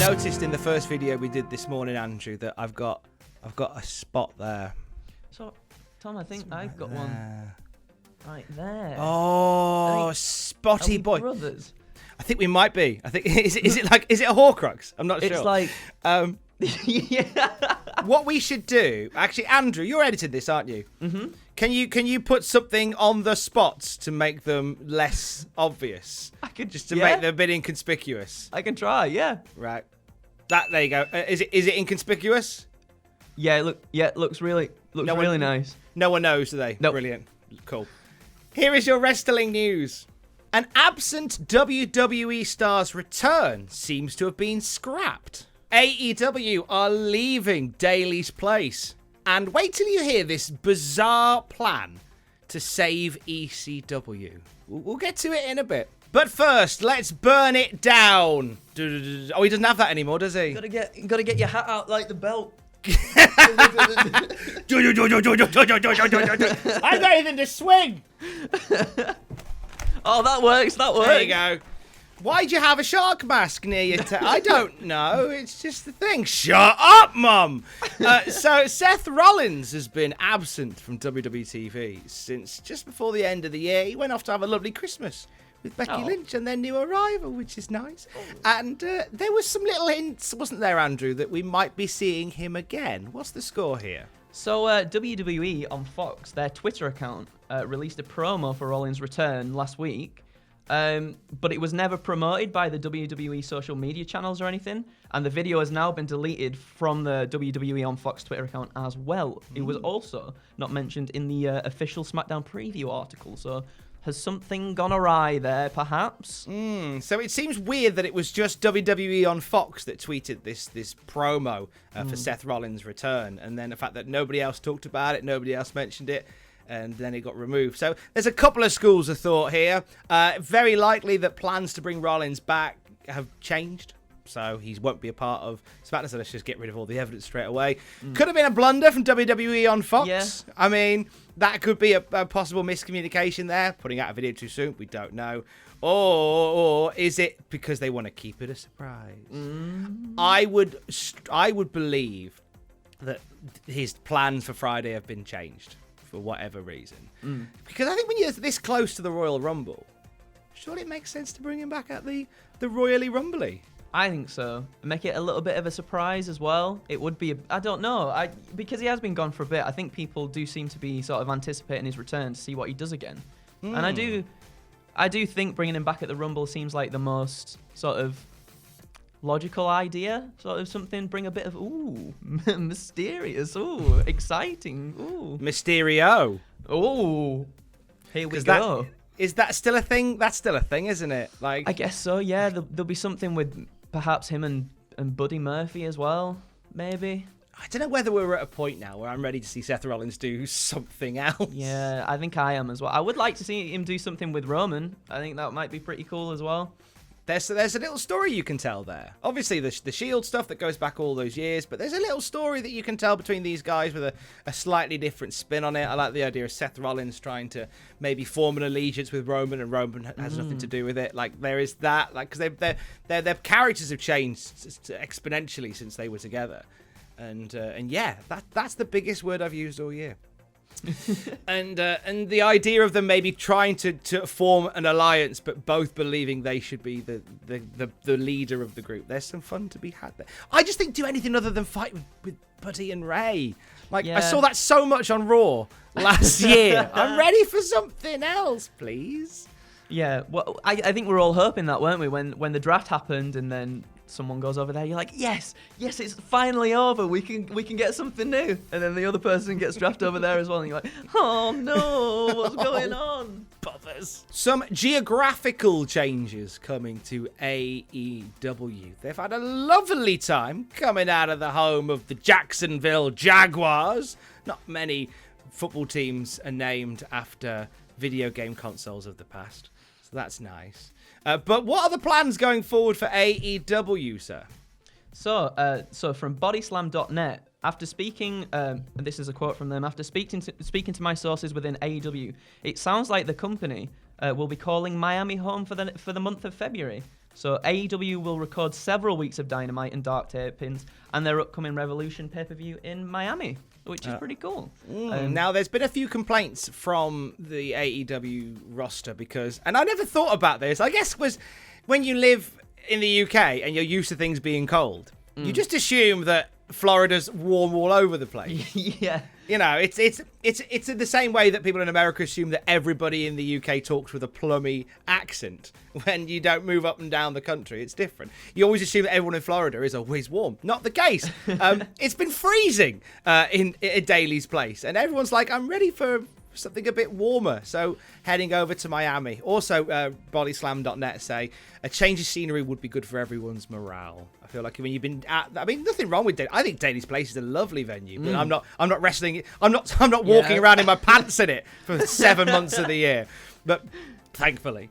noticed in the first video we did this morning, Andrew, that I've got a spot there. So, Tom, I think I've got one right there. Oh, spotty boy. Brothers. I think we might be. I think is it a Horcrux? I'm not sure. It's like yeah. What we should do, actually, Andrew, you're editing this, aren't you? Mm-hmm. Can you put something on the spots to make them less obvious? I could just to make them a bit inconspicuous. I can try, yeah. Right. There you go. Is it inconspicuous? Yeah, it looks really nice. No one knows, do they? Nope. Brilliant. Cool. Here is your wrestling news. An absent WWE star's return seems to have been scrapped. AEW are leaving Daly's place. And wait till you hear this bizarre plan to save ECW. We'll get to it in a bit. But first, let's burn it down. Oh, he doesn't have that anymore, does he? Gotta get your hat out like the belt. I've got anything to swing. Oh, that works. There you go. Why'd you have a shark mask near your I don't know. It's just the thing. Shut up, Mum. So Seth Rollins has been absent from WWE TV since just before the end of the year. He went off to have a lovely Christmas with Becky Lynch and their new arrival, which is nice. And there was some little hints, wasn't there, Andrew, that we might be seeing him again. What's the score here? So WWE on Fox, their Twitter account, released a promo for Rollins' return last week. But it was never promoted by the WWE social media channels or anything, and the video has now been deleted from the WWE on Fox Twitter account as well. It was also not mentioned in the official SmackDown preview article, so has something gone awry there, perhaps? So it seems weird that it was just WWE on Fox that tweeted this promo for Seth Rollins' return, and then the fact that nobody else talked about it, nobody else mentioned it, and then it got removed. So there's a couple of schools of thought here. Very likely that plans to bring Rollins back have changed, so he won't be a part of SmackDown, so let's just get rid of all the evidence straight away. Could have been a blunder from WWE on Fox. Yeah. I mean, that could be a possible miscommunication there. Putting out a video too soon, we don't know. Or is it because they want to keep it a surprise? I would believe that his plans for Friday have been changed for whatever reason. Because I think when you're this close to the Royal Rumble, surely it makes sense to bring him back at the Royally Rumbly. I think so. Make it a little bit of a surprise as well. It would be, I don't know, because he has been gone for a bit, I think people do seem to be sort of anticipating his return to see what he does again. And I do think bringing him back at the Rumble seems like the most sort of logical idea. Sort of something, bring a bit of, mysterious, exciting, Mysterio. Here we go. Is that still a thing? That's still a thing, isn't it? Like, I guess so, yeah. There'll be something with perhaps him and Buddy Murphy as well, maybe. I don't know whether we're at a point now where I'm ready to see Seth Rollins do something else. Yeah, I think I am as well. I would like to see him do something with Roman. I think that might be pretty cool as well. There's a little story you can tell there. Obviously, the Shield stuff that goes back all those years, but there's a little story that you can tell between these guys with a slightly different spin on it. I like the idea of Seth Rollins trying to maybe form an allegiance with Roman, and Roman has nothing to do with it. Like, there is that, like, because their characters have changed exponentially since they were together, and yeah, that's the biggest word I've used all year. and the idea of them maybe trying to form an alliance, but both believing they should be the leader of the group. There's some fun to be had there. I just think do anything other than fight with Buddy and Ray. Like, I saw that so much on Raw last year. I'm ready for something else, please. Yeah, well, I think we're all hoping that, weren't we? When the draft happened and then someone goes over there, you're like, yes, it's finally over. We can get something new. And then the other person gets drafted over there as well, and you're like, oh no, what's going on? Bothers. Some geographical changes coming to AEW. They've had a lovely time coming out of the home of the Jacksonville Jaguars. Not many football teams are named after video game consoles of the past, so that's nice. But what are the plans going forward for AEW, sir? So from bodyslam.net, after speaking, this is a quote from them, after speaking to my sources within AEW, it sounds like the company will be calling Miami home for the month of February. So AEW will record several weeks of Dynamite and Dark tapings and their upcoming Revolution pay-per-view in Miami, which is pretty cool. Now, there's been a few complaints from the AEW roster because, and I never thought about this, I guess was when you live in the UK and you're used to things being cold, you just assume that Florida's warm all over the place. Yeah. You know, it's in the same way that people in America assume that everybody in the UK talks with a plummy accent. When you don't move up and down the country, it's different. You always assume that everyone in Florida is always warm. Not the case. It's been freezing in Daly's place, and everyone's like, I'm ready for something a bit warmer. So heading over to Miami. Also, bodyslam.net say a change of scenery would be good for everyone's morale. I feel like when you've been at, I mean, nothing wrong with Daly. I think Daly's place is a lovely venue, but I'm not wrestling. I'm not walking around in my pants in it for 7 months of the year. But thankfully.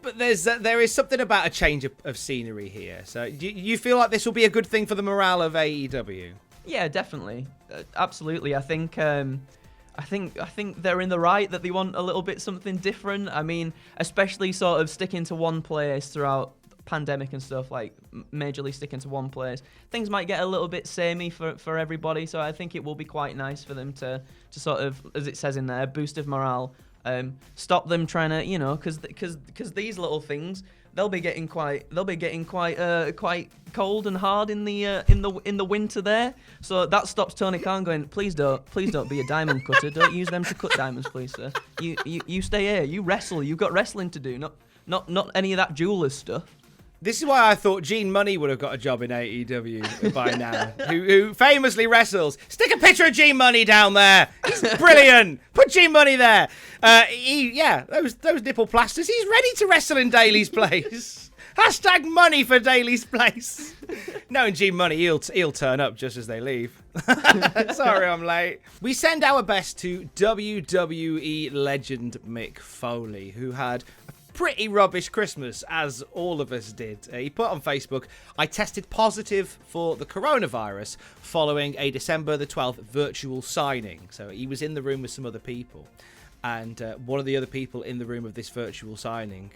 But there is something about a change of scenery here. So do you feel like this will be a good thing for the morale of AEW? Yeah, definitely, absolutely. I think they're in the right that they want a little bit something different. I mean, especially sort of sticking to one place throughout the pandemic and stuff, like majorly sticking to one place. Things might get a little bit samey for everybody, so I think it will be quite nice for them to sort of, as it says in there, boost of morale. Stop them trying to, you know, because these little things, they'll be getting quite cold and hard in the winter there. So that stops Tony Khan going, please don't be a diamond cutter. Don't use them to cut diamonds, please, sir. You stay here. You wrestle. You've got wrestling to do. Not any of that jeweler's stuff. This is why I thought Gene Money would have got a job in AEW by now, who famously wrestles. Stick a picture of Gene Money down there. He's brilliant. Put Gene Money there. Those nipple plasters. He's ready to wrestle in Daly's place. Hashtag money for Daly's place. Knowing Gene Money, he'll turn up just as they leave. Sorry, I'm late. We send our best to WWE legend Mick Foley, who had pretty rubbish Christmas, as all of us did. He put on Facebook, I tested positive for the coronavirus following a December the 12th virtual signing. So he was in the room with some other people. And one of the other people in the room of this virtual signing,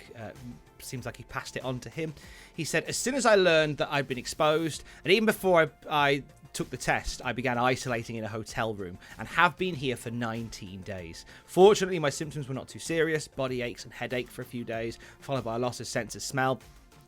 seems like he passed it on to him. He said, as soon as I learned that I'd been exposed, and even before I took the test, I began isolating in a hotel room and have been here for 19 days. Fortunately, my symptoms were not too serious, body aches and headache for a few days, followed by a loss of sense of smell.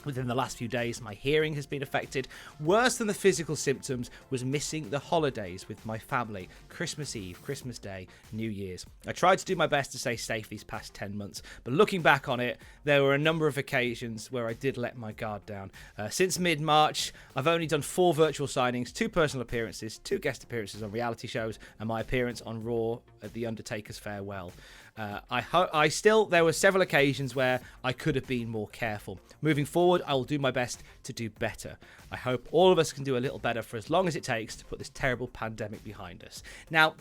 Within the last few days, my hearing has been affected. Worse than the physical symptoms was missing the holidays with my family. Christmas Eve, Christmas Day, New Year's. I tried to do my best to stay safe these past 10 months, but looking back on it, there were a number of occasions where I did let my guard down. Since mid-March, I've only done 4 virtual signings, 2 personal appearances, 2 guest appearances on reality shows, and my appearance on Raw at The Undertaker's Farewell. There were several occasions where I could have been more careful. Moving forward, I will do my best to do better. I hope all of us can do a little better for as long as it takes to put this terrible pandemic behind us. Now,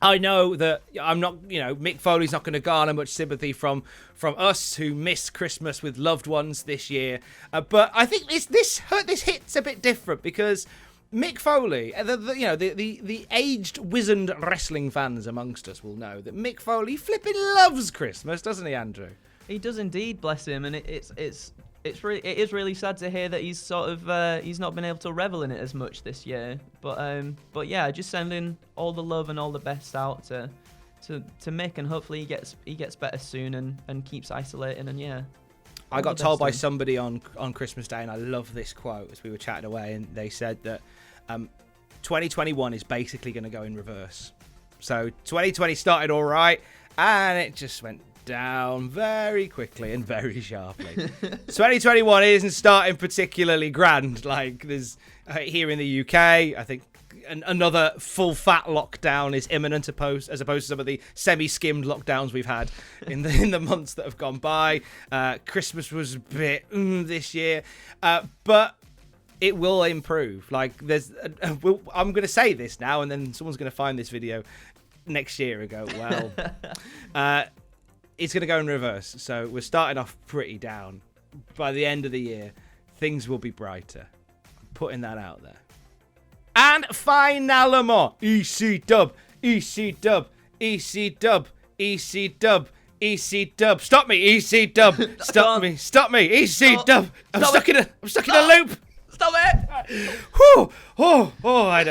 I know that I'm not, Mick Foley's not going to garner much sympathy from us who miss Christmas with loved ones this year. But I think this hits a bit different because Mick Foley, the aged, wizened wrestling fans amongst us will know that Mick Foley flipping loves Christmas, doesn't he, Andrew? He does indeed, bless him, and it is really sad to hear that he's sort of he's not been able to revel in it as much this year. But yeah, just sending all the love and all the best out to Mick, and hopefully he gets better soon and keeps isolating, and yeah. I got told by somebody on Christmas Day, and I love this quote as we were chatting away, and they said that 2021 is basically going to go in reverse. So 2020 started all right, and it just went down very quickly and very sharply. 2021 isn't starting particularly grand. Like there's here in the UK, I think another full fat lockdown is imminent, as opposed to some of the semi-skimmed lockdowns we've had in the months that have gone by. Christmas was a bit this year, but it will improve. Like I'm going to say this now, and then someone's going to find this video next year and go, well, it's going to go in reverse. So we're starting off pretty down. By the end of the year, things will be brighter. I'm putting that out there. And finalement, EC dub, EC dub, EC dub, EC dub, EC Dub, stop me, EC Dub, stop me, EC Dub. I'm stuck in a loop. Stop it! Whew. Oh, I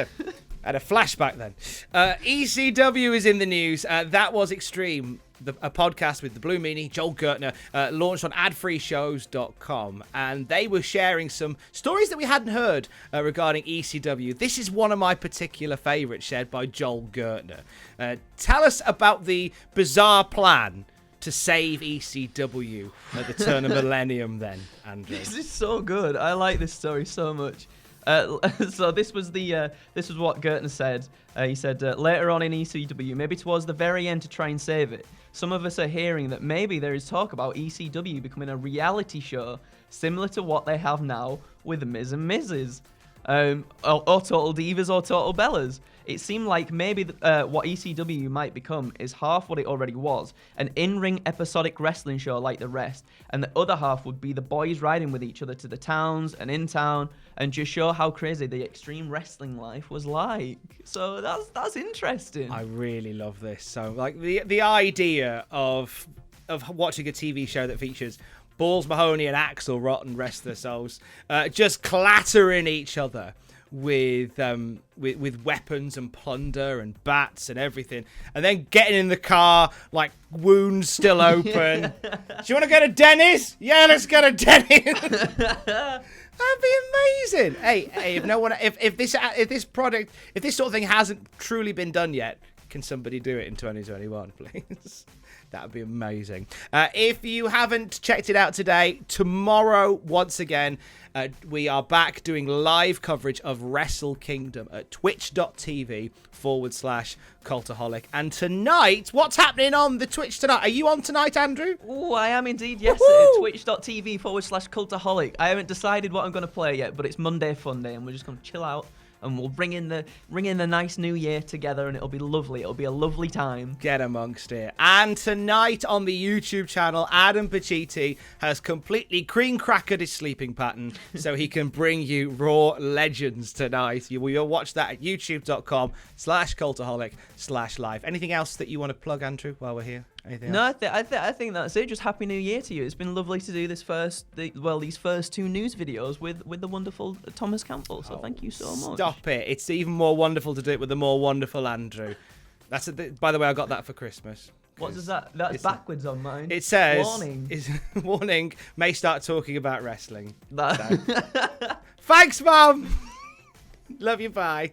had a flashback then. ECW is in the news. That was Extreme, a podcast with the Blue Meanie, Joel Gertner, launched on adfreeshows.com. And they were sharing some stories that we hadn't heard regarding ECW. This is one of my particular favourites, shared by Joel Gertner. Tell us about the bizarre plan to save ECW at the turn of millennium then, Andrew. This is so good. I like this story so much. So this was what Gertner said. He said, later on in ECW, maybe towards the very end to try and save it, some of us are hearing that maybe there is talk about ECW becoming a reality show similar to what they have now with the Miz and Mrs. Or Total Divas or Total Bellas. It seemed like maybe what ECW might become is half what it already was, an in-ring episodic wrestling show like the rest, and the other half would be the boys riding with each other to the towns and in town, and just show how crazy the extreme wrestling life was like. So that's interesting. I really love this. So like the idea of watching a TV show that features Balls Mahoney and Axel Rotten, rest their souls, just clattering each other with weapons and plunder and bats and everything, and then getting in the car like wounds still open. Do you want to go to Denny's? Yeah, let's go to Denny's. That'd be amazing. Hey, if this sort of thing hasn't truly been done yet, can somebody do it in 2021, please? That would be amazing. If you haven't checked it out today, tomorrow, once again, we are back doing live coverage of Wrestle Kingdom at twitch.tv/Cultaholic. And tonight, what's happening on the Twitch tonight? Are you on tonight, Andrew? Oh, I am indeed, yes. Twitch.tv/Cultaholic. I haven't decided what I'm going to play yet, but it's Monday Fun Day, and we're just going to chill out. And we'll bring in the nice new year together, and it'll be lovely. It'll be a lovely time. Get amongst it. And tonight on the YouTube channel, Adam Pacitti has completely cream-crackered his sleeping pattern so he can bring you Raw Legends tonight. You'll watch that at youtube.com/cultaholic/live. Anything else that you want to plug, Andrew, while we're here? Anything else? No, I think that's it. Just Happy New Year to you. It's been lovely to do these first two news videos with the wonderful Thomas Campbell. So thank you so much. Stop it! It's even more wonderful to do it with the more wonderful Andrew. By the way, I got that for Christmas. What does that? That's backwards on mine. It says warning. Warning. May start talking about wrestling. So. Thanks, Mum. Love you. Bye.